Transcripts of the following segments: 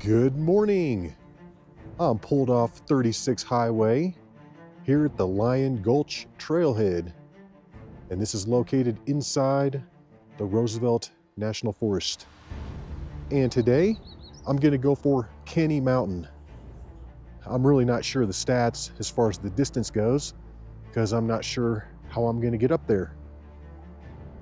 Good morning. I'm pulled off 36 Highway here at the Gulch Trailhead, and this is located inside the Roosevelt National Forest. And today, I'm gonna go for Kenny Mountain. I'm really not sure the stats as far as the distance goes, because I'm not sure how I'm gonna get up there.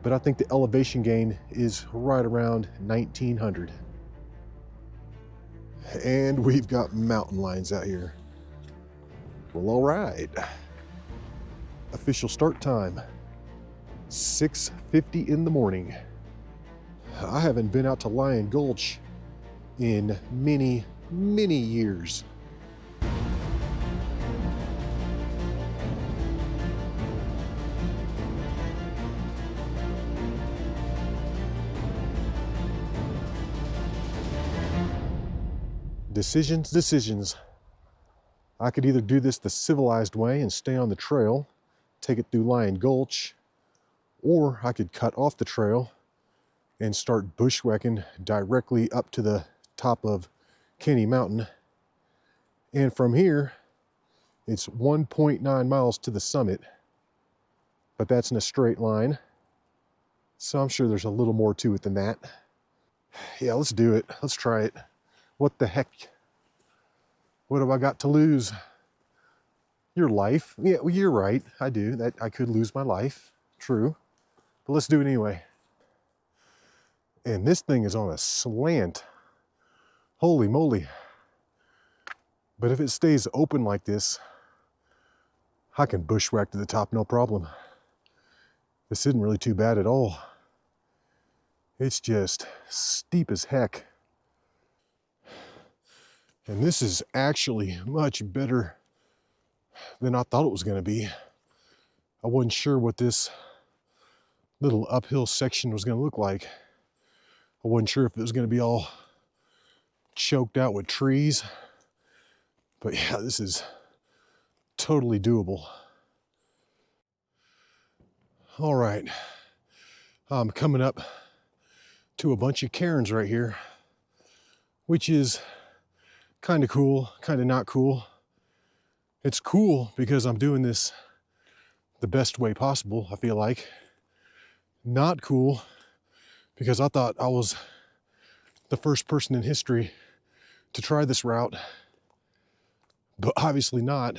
But I think the elevation gain is right around 1900. And we've got mountain lions out here. Well, all right. Official start time, 6:50 in the morning. I haven't been out to Lion Gulch in many, many years. Decisions. I could either do this the civilized way and stay on the trail, take it through Lion Gulch, or I could cut off the trail and start bushwhacking directly up to the top of Kenny Mountain. And from here, it's 1.9 miles to the summit, but that's in a straight line. So I'm sure there's a little more to it than that. Yeah, let's do it. Let's try it. What the heck? What have I got to lose? Your life. Yeah, well, you're right. I do. That I could lose my life. True. But let's do it anyway. And this thing is on a slant. Holy moly. But if it stays open like this, I can bushwhack to the top, no problem. This isn't really too bad at all. It's just steep as heck. And this is actually much better than I thought it was going to be. I wasn't sure what this little uphill section was going to look like. I wasn't sure if it was going to be all choked out with trees. But yeah, this is totally doable. All right, I'm coming up to a bunch of cairns right here, which is kind of cool, kind of not cool. It's cool because I'm doing this the best way possible, I feel like. Not cool because I thought I was the first person in history to try this route, but obviously not.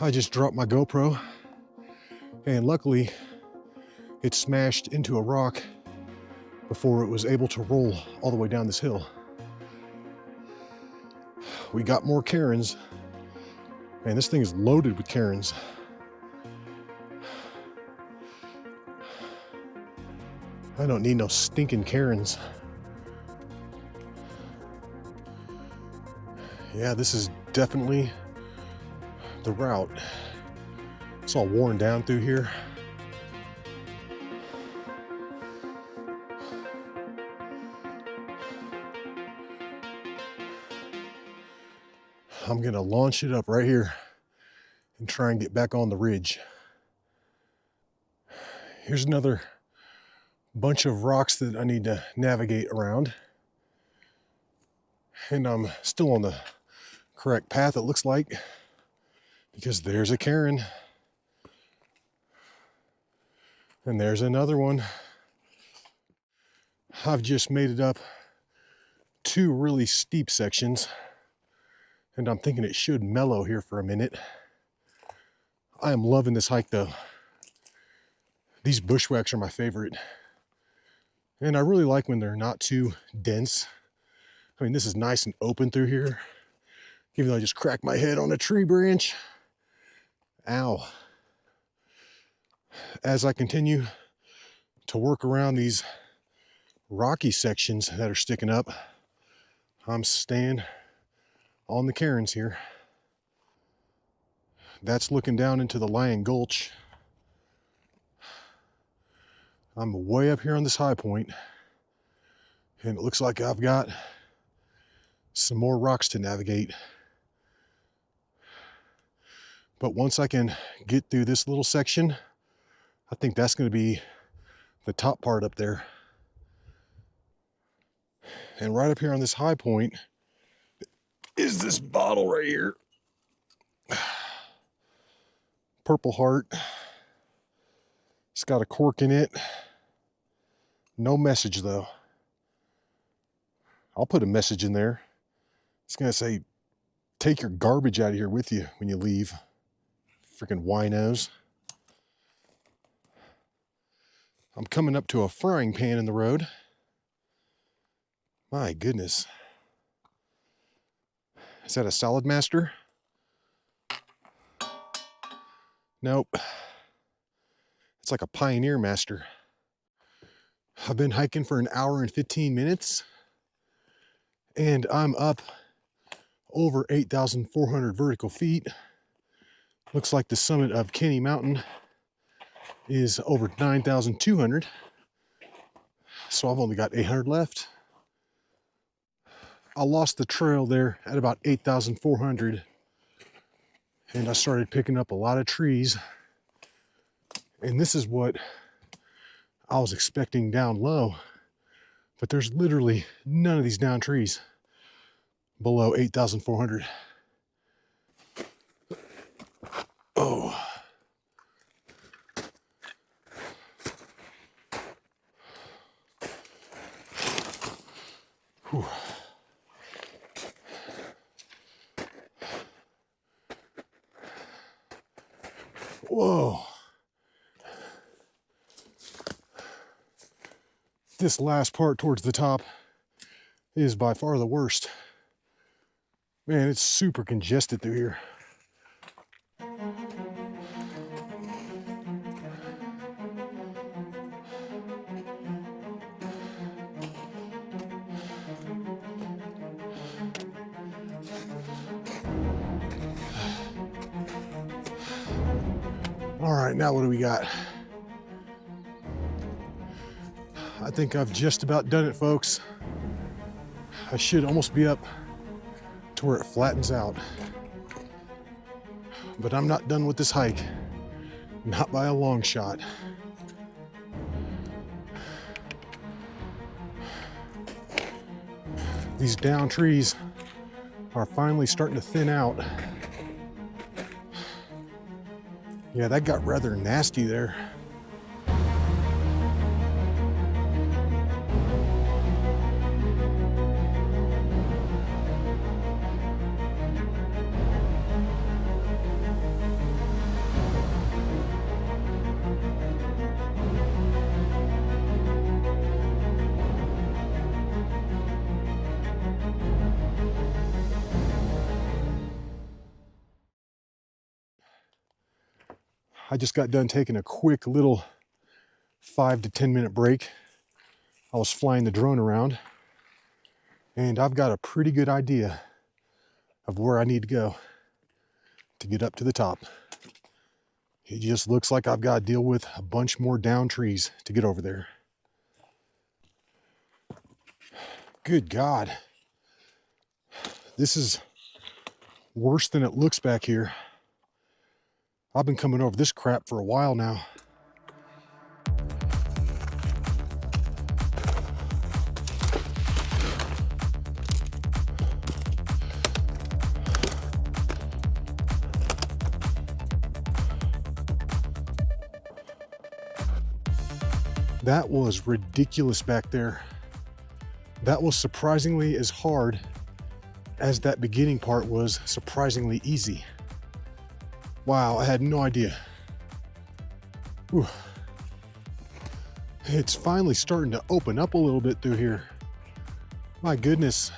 I just dropped my GoPro, and luckily it smashed into a rock before it was able to roll all the way down this hill. We got more cairns, and this thing is loaded with cairns. I don't need no stinking cairns. Yeah, this is definitely the route. It's all worn down through here. I'm gonna launch it up right here and try and get back on the ridge. Here's another bunch of rocks that I need to navigate around. And I'm still on the correct path, it looks like, because there's a cairn. And there's another one. I've just made it up two really steep sections, and I'm thinking it should mellow here for a minute. I am loving this hike though. These bushwhacks are my favorite. And I really like when they're not too dense. I mean, this is nice and open through here. Even though I just cracked my head on a tree branch. Ow. As I continue to work around these rocky sections that are sticking up, I'm staying on the cairns here. That's looking down into the Lion Gulch. I'm way up here on this high point, and it looks like I've got some more rocks to navigate. But once I can get through this little section, I think that's going to be the top part up there. And right up here on this high point is this bottle right here. Purple Heart. It's got a cork in it. No message though. I'll put a message in there. It's going to say, take your garbage out of here with you when you leave. Freaking winos. I'm coming up to a frying pan in the road. My goodness. Is that a Salad Master? Nope. It's like a Pioneer Master. I've been hiking for an hour and 15 minutes. And I'm up over 8,400 vertical feet. Looks like the summit of Kenny Mountain is over 9,200. So I've only got 800 left. I lost the trail there at about 8,400. And I started picking up a lot of trees. And this is what I was expecting down low. But there's literally none of these down trees below 8,400. Oh. Whew. Whoa. This last part towards the top is by far the worst. Man, it's super congested through here. All right, now what do we got? I think I've just about done it, folks. I should almost be up to where it flattens out. But I'm not done with this hike. Not by a long shot. These down trees are finally starting to thin out. Yeah, that got rather nasty there. I just got done taking a quick little 5 to 10 minute break. I was flying the drone around and I've got a pretty good idea of where I need to go to get up to the top. It just looks like I've got to deal with a bunch more down trees to get over there. Good God. This is worse than it looks back here. I've been coming over this crap for a while now. That was ridiculous back there. That was surprisingly as hard as that beginning part was surprisingly easy. Wow, I had no idea. Whew. It's finally starting to open up a little bit through here. My goodness.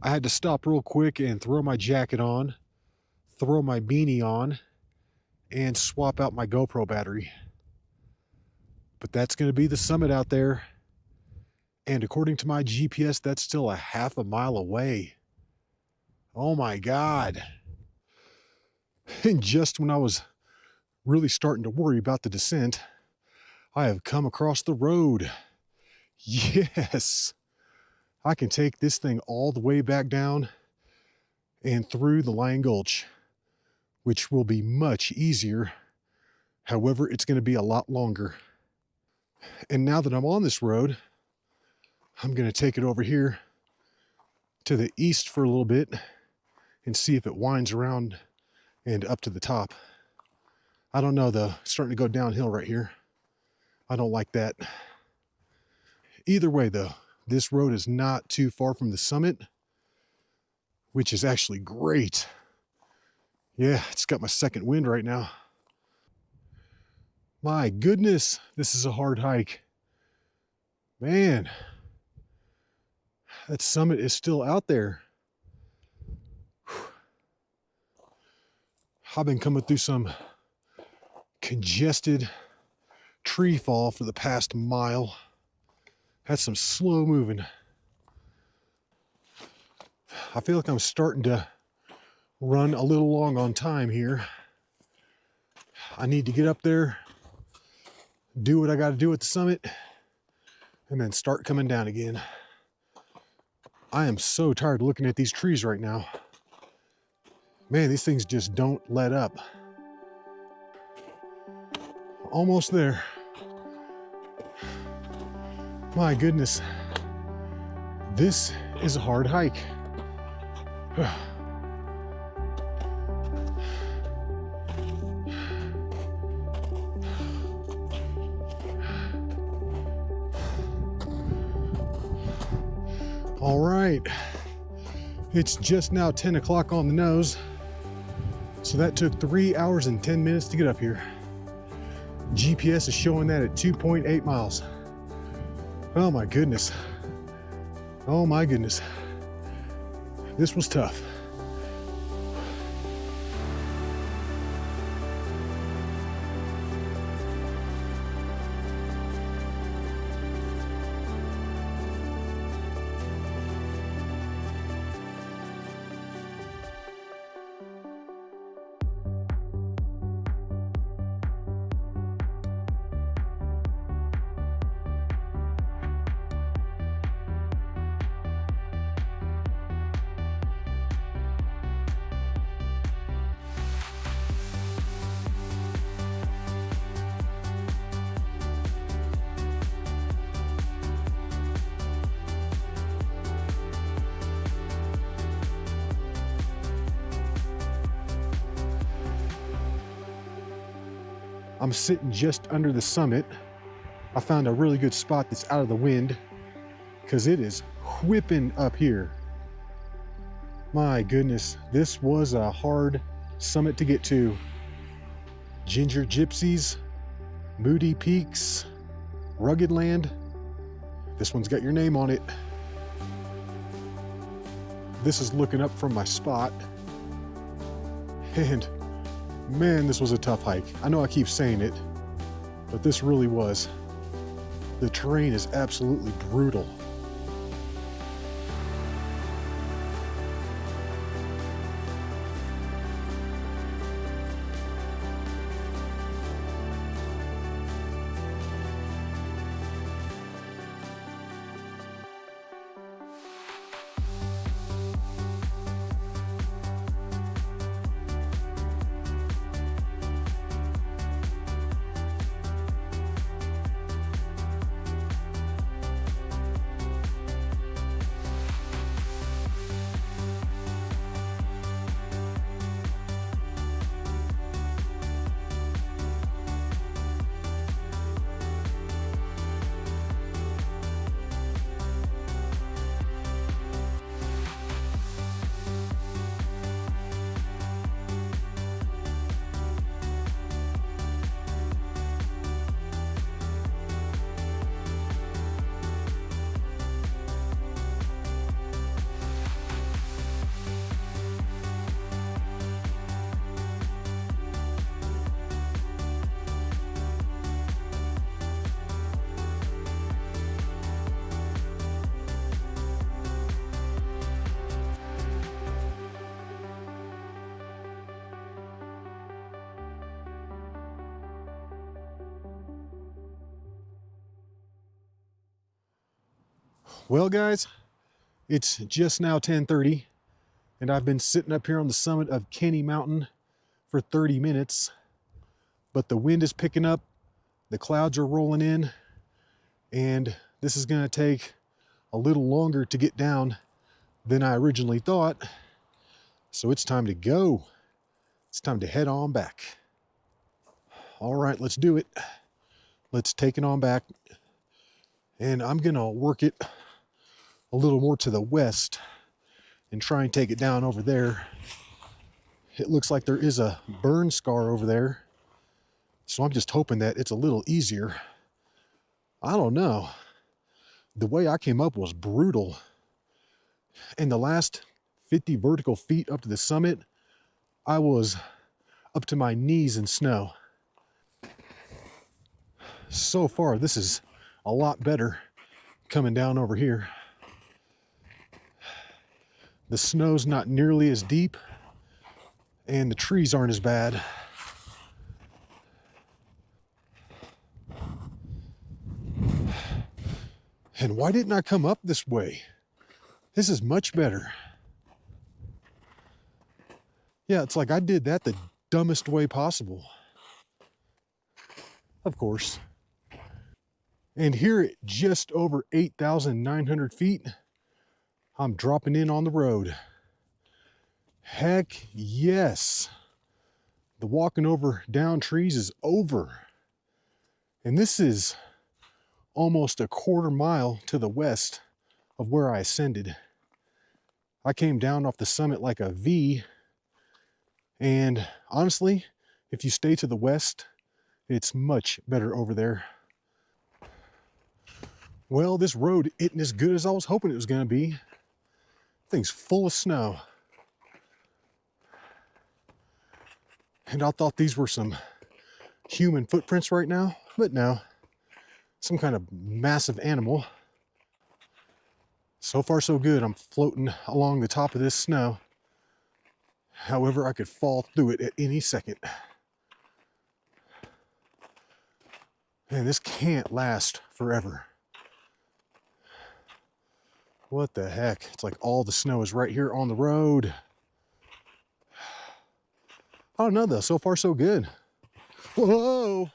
I had to stop real quick and throw my jacket on, throw my beanie on, and swap out my GoPro battery. But that's going to be the summit out there. And according to my GPS, that's still a half a mile away. Oh my God. And just when I was really starting to worry about the descent, I have come across the road. Yes, I can take this thing all the way back down and through the Lion Gulch, which will be much easier. However, it's going to be a lot longer. And now that I'm on this road, I'm going to take it over here to the east for a little bit and see if it winds around and up to the top. I don't know though, it's starting to go downhill right here. I don't like that. Either way though, this road is not too far from the summit, which is actually great. Yeah, it's got my second wind right now. My goodness, this is a hard hike. Man, that summit is still out there. I've been coming through some congested tree fall for the past mile. That's some slow moving. I feel like I'm starting to run a little long on time here. I need to get up there, do what I got to do at the summit, and then start coming down again. I am so tired of looking at these trees right now. Man, these things just don't let up. Almost there. My goodness. This is a hard hike. All right. It's just now 10 o'clock on the nose. So that took 3 hours and 10 minutes to get up here. GPS is showing that at 2.8 miles. Oh my goodness. Oh my goodness. This was tough. I'm sitting just under the summit. I found a really good spot that's out of the wind because it is whipping up here. My goodness, this was a hard summit to get to. Ginger Gypsies, Moody Peaks, Rugged Land. This one's got your name on it. This is looking up from my spot. And man, this was a tough hike. I know I keep saying it, but this really was. The terrain is absolutely brutal. Well, guys, it's just now 10:30, and I've been sitting up here on the summit of Kenny Mountain for 30 minutes, but the wind is picking up, the clouds are rolling in, and this is going to take a little longer to get down than I originally thought. So it's time to go. It's time to head on back. All right, let's do it. Let's take it on back. And I'm going to work it a little more to the west and try and take it down over there. It looks like there is a burn scar over there. So I'm just hoping that it's a little easier. I don't know. The way I came up was brutal. And the last 50 vertical feet up to the summit, I was up to my knees in snow. So far, this is a lot better coming down over here. The snow's not nearly as deep, and the trees aren't as bad. And why didn't I come up this way? This is much better. Yeah, it's like I did that the dumbest way possible. Of course. And here at just over 8,900 feet, I'm dropping in on the road. Heck yes. The walking over down trees is over. And this is almost a quarter mile to the west of where I ascended. I came down off the summit like a V, and honestly, if you stay to the west, it's much better over there. Well, this road isn't as good as I was hoping it was going to be. Thing's full of snow. And I thought these were some human footprints right now, but no. Some kind of massive animal. So far so good. I'm floating along the top of this snow. However, I could fall through it at any second. Man, this can't last forever. What the heck? It's like all the snow is right here on the road. I don't know though, so far so good. Whoa!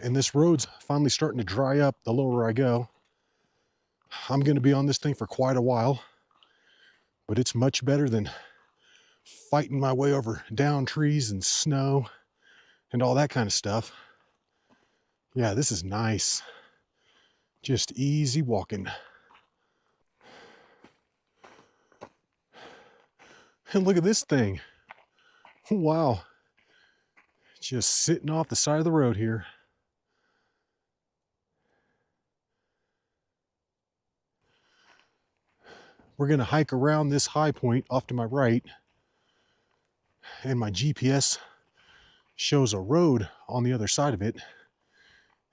And this road's finally starting to dry up the lower I go. I'm going to be on this thing for quite a while, but it's much better than fighting my way over down trees and snow and all that kind of stuff. Yeah, this is nice. Just easy walking. And look at this thing. Wow. Just sitting off the side of the road here. We're going to hike around this high point off to my right, and my GPS shows a road on the other side of it,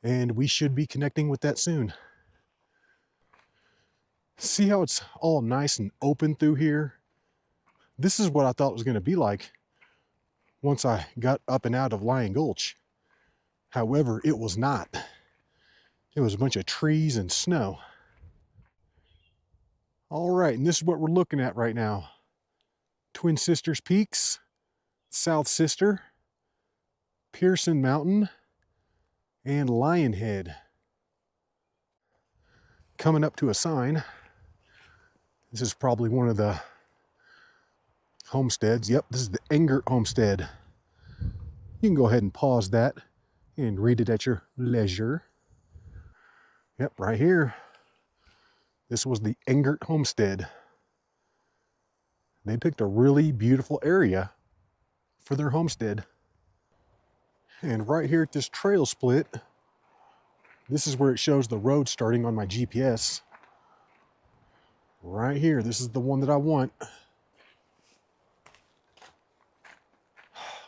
and we should be connecting with that soon. See how it's all nice and open through here? This is what I thought it was going to be like once I got up and out of Lion Gulch. However, it was not. It was a bunch of trees and snow. All right, and this is what we're looking at right now. Twin Sisters Peaks, South Sister, Pearson Mountain, and Lionhead. Coming up to a sign. This is probably one of the homesteads. Yep, this is the Engert Homestead. You can go ahead and pause that and read it at your leisure. Yep, right here. This was the Engert Homestead. They picked a really beautiful area for their homestead. And right here at this trail split, this is where it shows the road starting on my GPS. Right here, this is the one that I want.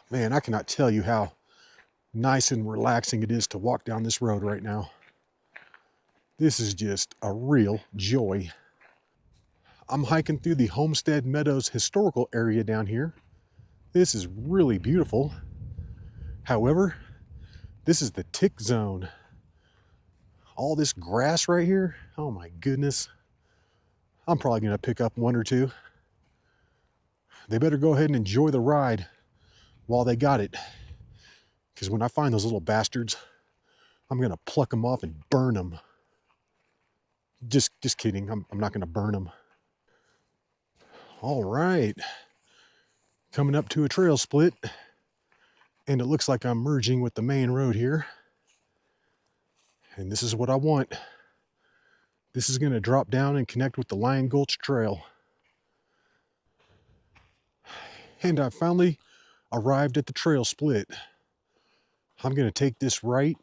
Man, I cannot tell you how nice and relaxing it is to walk down this road right now. This is just a real joy. I'm hiking through the Homestead Meadows historical area down here. This is really beautiful. However, this is the tick zone. All this grass right here, oh my goodness. I'm probably gonna pick up one or two. They better go ahead and enjoy the ride while they got it. Because when I find those little bastards, I'm gonna pluck them off and burn them. Just kidding, I'm not gonna burn them. All right, coming up to a trail split, and it looks like I'm merging with the main road here. And this is what I want. This is gonna drop down and connect with the Lion Gulch Trail. And I finally arrived at the trail split. I'm gonna take this right.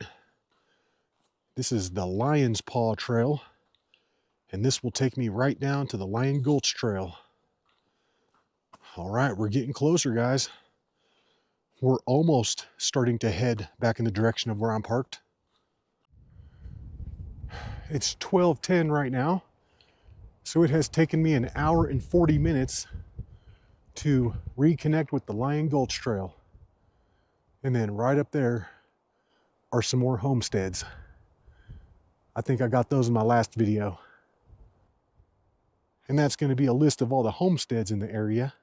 This is the Lion's Paw Trail, and this will take me right down to the Lion Gulch Trail. All right, we're getting closer, guys. We're almost starting to head back in the direction of where I'm parked. It's 12:10 right now, so it has taken me an hour and 40 minutes to reconnect with the Lion Gulch Trail. And then right up there are some more homesteads. I think I got those in my last video. And that's going to be a list of all the homesteads in the area.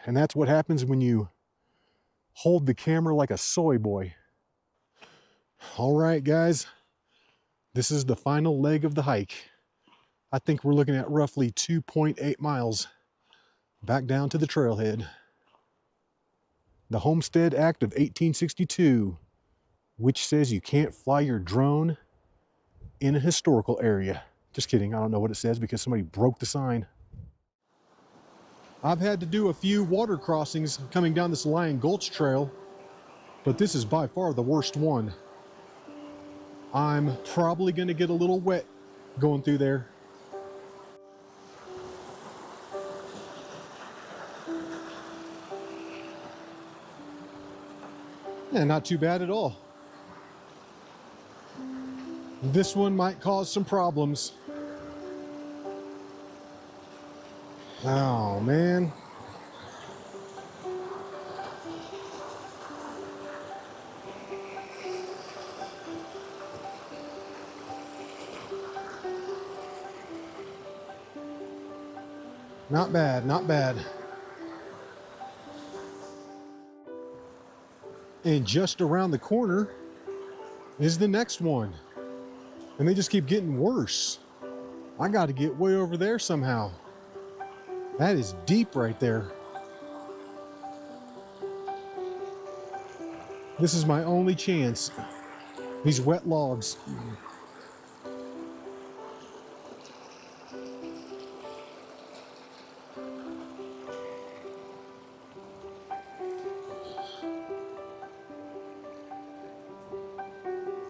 And that's what happens when you hold the camera like a soy boy. All right, guys, this is the final leg of the hike. I think we're looking at roughly 2.8 miles back down to the trailhead. The Homestead Act of 1862, which says you can't fly your drone in a historical area. Just kidding, I don't know what it says because somebody broke the sign. I've had to do a few water crossings coming down this Lion Gulch Trail, but this is by far the worst one. I'm probably going to get a little wet going through there. Yeah, not too bad at all. This one might cause some problems. Oh, man. Not bad, not bad. And just around the corner is the next one. And they just keep getting worse. I got to get way over there somehow. That is deep right there. This is my only chance. These wet logs.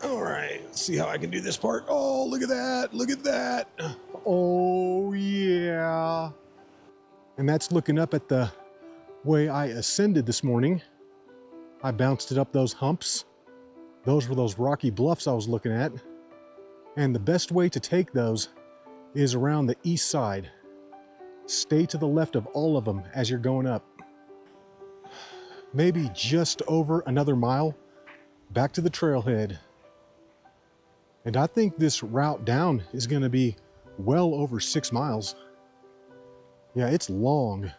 All right, let's see how I can do this part. Oh, look at that, look at that. Oh, yeah. And that's looking up at the way I ascended this morning. I bounced it up those humps. Those were those rocky bluffs I was looking at. And the best way to take those is around the east side. Stay to the left of all of them as you're going up. Maybe just over another mile back to the trailhead. And I think this route down is going to be well over 6 miles. Yeah, it's long.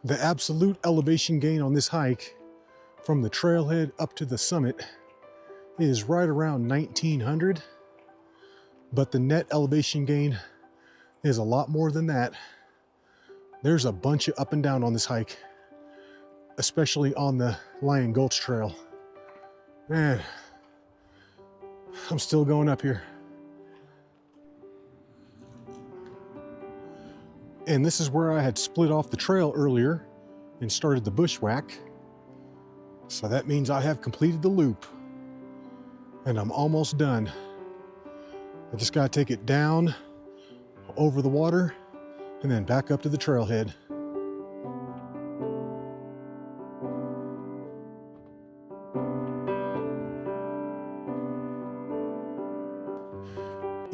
The absolute elevation gain on this hike from the trailhead up to the summit is right around 1900, but the net elevation gain is a lot more than that. There's a bunch of up and down on this hike, especially on the Lion Gulch Trail. Man, I'm still going up here. And this is where I had split off the trail earlier and started the bushwhack. So that means I have completed the loop and I'm almost done. I just gotta take it down over the water and then back up to the trailhead.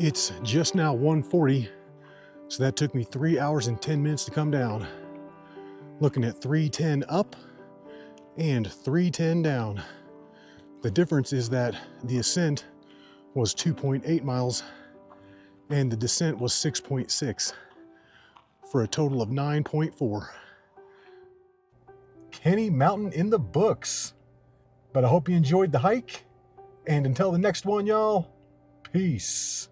It's just now 1:40, so that took me 3 hours and 10 minutes to come down. Looking at 310 up and 310 down. The difference is that the ascent was 2.8 miles and the descent was 6.6 for a total of 9.4. Kenny Mountain in the books. But I hope you enjoyed the hike, and until the next one, y'all, peace.